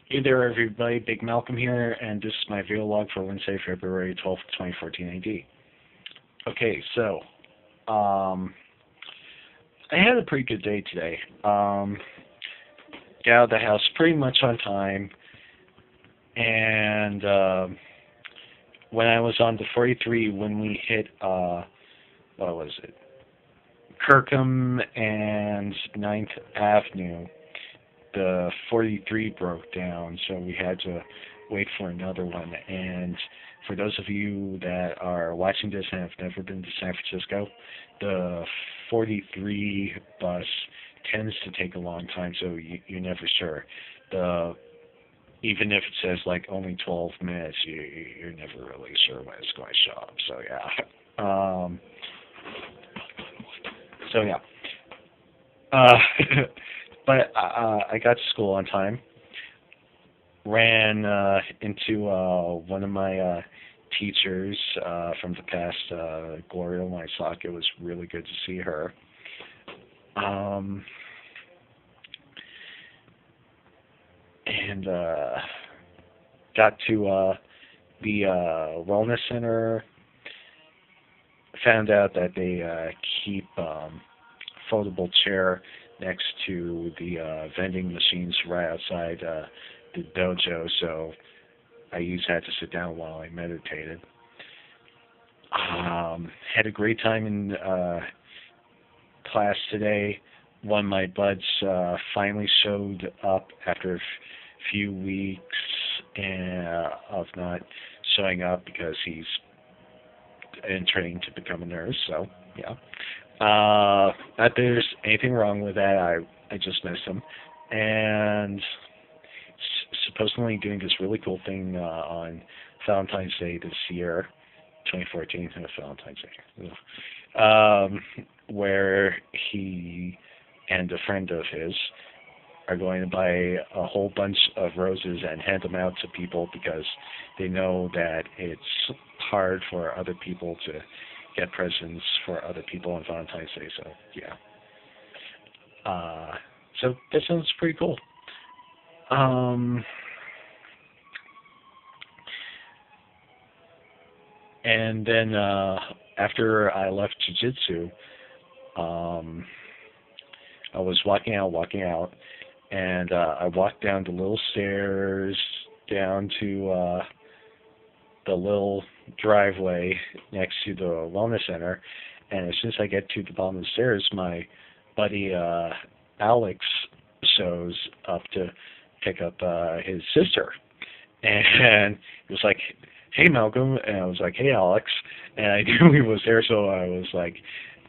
Hey there, everybody. Big Malcolm here, and this is my video log for Wednesday, February 12th, 2014 AD. Okay, so, I had a pretty good day today. Got out of the house pretty much on time, and when I was on the 43, when we hit, what was it, Kirkham and Ninth Avenue, the 43 broke down, so we had to wait for another one. And for those of you that are watching this and have never been to San Francisco, the 43 bus tends to take a long time, so you're never sure. Even if it says like only 12 minutes, you're never really sure when it's going to show up. So yeah. So yeah. But I got to school on time. Ran into one of my teachers from the past, Gloria Lysock. It was really good to see her. And got to the wellness center. Found out that they keep foldable chair next to the vending machines right outside the dojo, so I used that to sit down while I meditated. Had a great time in class today. One of my buds finally showed up after a few weeks of not showing up because he's in training to become a nurse, so yeah. Not there's anything wrong with that. I just missed him, and supposedly doing this really cool thing on Valentine's Day this year, 2014, Valentine's Day, where he and a friend of his are going to buy a whole bunch of roses and hand them out to people because they know that it's hard for other people to get presents for other people on Valentine's Day. So yeah. So that sounds pretty cool. And then after I left jiu-jitsu, I was walking out, and I walked down the little stairs down to the little driveway next to the wellness center, and as soon as I get to the bottom of the stairs, my buddy Alex shows up to pick up his sister, and he was like, "Hey Malcolm," and I was like, "Hey Alex," and I knew he was there, so I was like,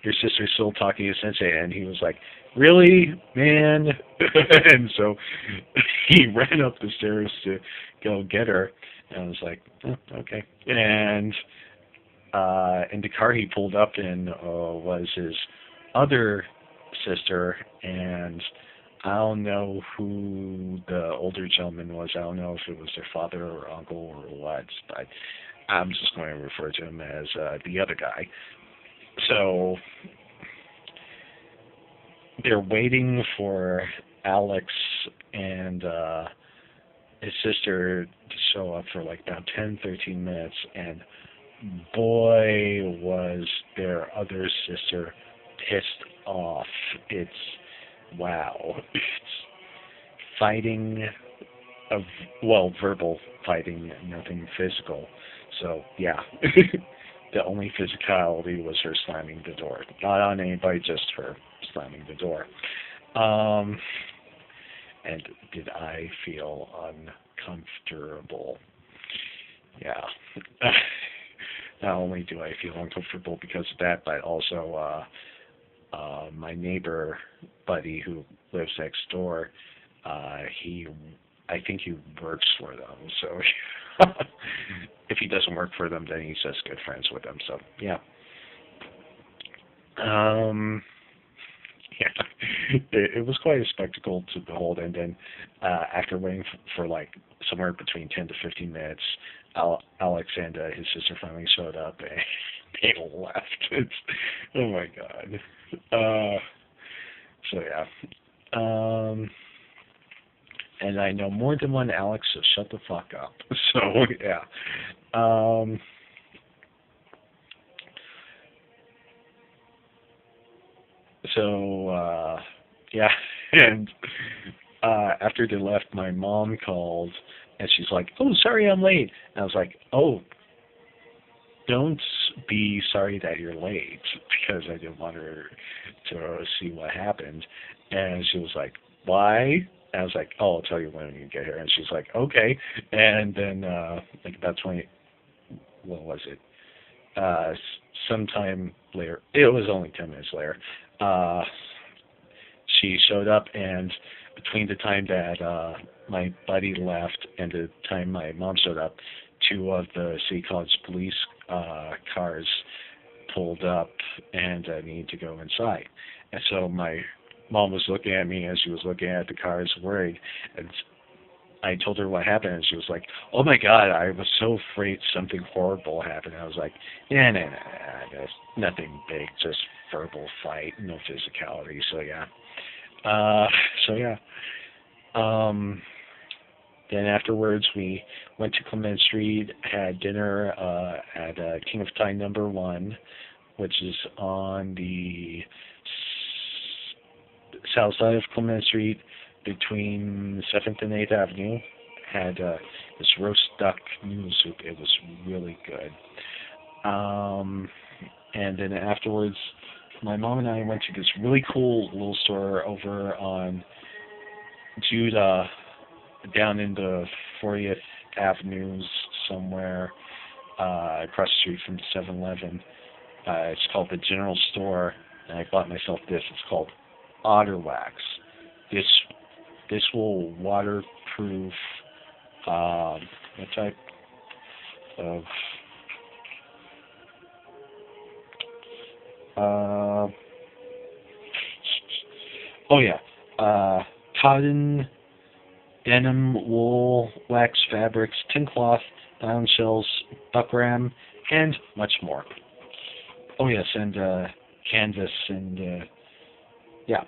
"Your sister's still talking to Sensei," and he was like, "Really, man?" And so he ran up the stairs to go get her, and I was like, oh, okay. And in the car he pulled up in was his other sister, and I don't know who the older gentleman was. I don't know if it was their father or uncle or what, but I'm just going to refer to him as the other guy. So they're waiting for Alex and his sister to show up for like about 10-13 minutes, and boy was their other sister pissed off. It's wow. It's fighting of, well, verbal fighting, nothing physical. So yeah. The only physicality was her slamming the door. Not on anybody, just her slamming the door. And did I feel uncomfortable? Yeah. Not only do I feel uncomfortable because of that, but also my neighbor buddy who lives next door, I think he works for them. So if he doesn't work for them, then he's just good friends with them. So yeah. Yeah, it was quite a spectacle to behold. And then after waiting for like somewhere between 10 to 15 minutes, Alex and his sister finally showed up, and they left. It's, oh my god. So yeah. and I know more than one Alex, so shut the fuck up. So, yeah. Um, yeah, and after they left, my mom called, and she's like, "Oh, sorry, I'm late." And I was like, "Oh, don't be sorry that you're late," because I didn't want her to see what happened. And she was like, "Why?" And I was like, "Oh, I'll tell you when you get here." And she's like, "Okay." And then, like about 20, what was it? Sometime later, it was only 10 minutes later, uh, she showed up, and between the time that my buddy left and the time my mom showed up, two of the city college police cars pulled up and needed to go inside. And so my mom was looking at me as she was looking at the cars, worried. And I told her what happened, and she was like, "Oh my God, I was so afraid something horrible happened." I was like, "Yeah, no, there's nothing big, just verbal fight, no physicality." So yeah. Uh, so yeah. Um, then afterwards, we went to Clement Street, had dinner at King of Thai number 1, which is on the south side of Clement Street between 7th and 8th Avenue. Had this roast duck noodle soup. It was really good. And then afterwards, my mom and I went to this really cool little store over on Judah, down in the 40th Avenue somewhere, across the street from 7-Eleven. It's called the General Store, and I bought myself this. It's called Otter Wax. This will waterproof. What type of? Oh yeah, cotton, denim, wool, wax fabrics, tin cloth, nylon shells, buckram, and much more. Oh yes, and canvas, and yeah.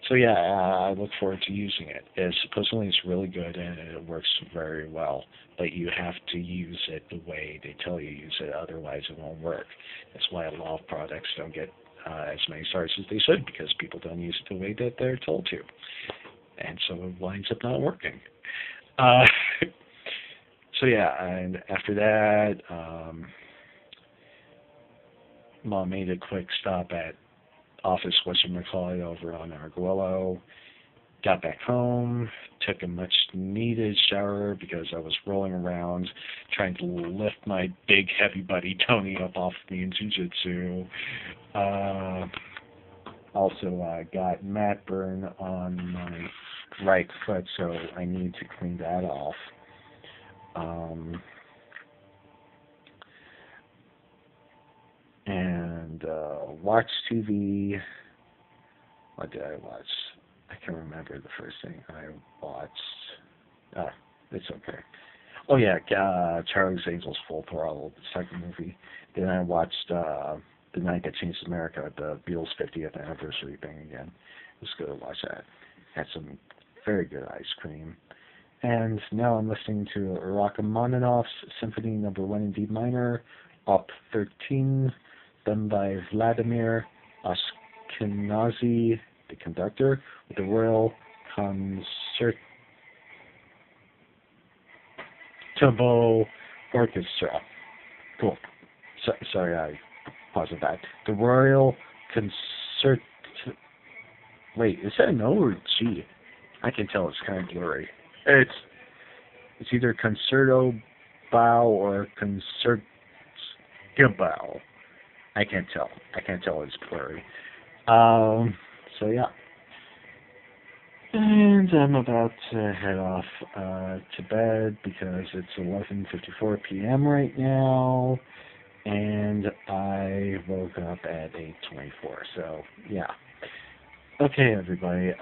So yeah, I look forward to using it. Supposedly it's really good and it works very well, but you have to use it the way they tell you to use it, otherwise it won't work. That's why a lot of products don't get as many stars as they should, because people don't use it the way that they're told to. And so it winds up not working. Uh, so yeah, and after that, Mom made a quick stop at Office whatchamacallit over on Arguello. Got back home, took a much needed shower because I was rolling around trying to lift my big heavy buddy Tony up off me in jiu-jitsu. Also, I got mat burn on my right foot, so I need to clean that off. And watch TV. What did I watch? I can't remember the first thing I watched. It's okay. Oh yeah, Charlie's Angels Full Throttle, the second movie. Then I watched The Night That Changed America, the Beatles' 50th anniversary thing again. It was good to watch that. Had some very good ice cream. And now I'm listening to Rachmaninoff's Symphony Number 1 in D minor, Op 13, done by Vladimir Ashkenazy, the conductor, with the Royal Concertable Orchestra. Cool. Sorry, I paused that. The Royal Concert. Wait, is that an O or G? I can tell it's kind of blurry. It's either Concerto Bow or Concertgebouw. I can't tell. It's blurry. So yeah. And I'm about to head off to bed because it's 11:54 p.m. right now, and I woke up at 8:24. So yeah. Okay, everybody.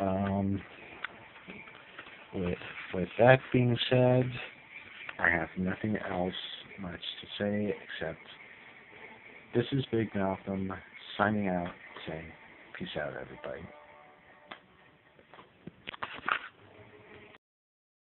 With that being said, I have nothing else much to say except this is Big Malcolm signing out, saying peace out, everybody.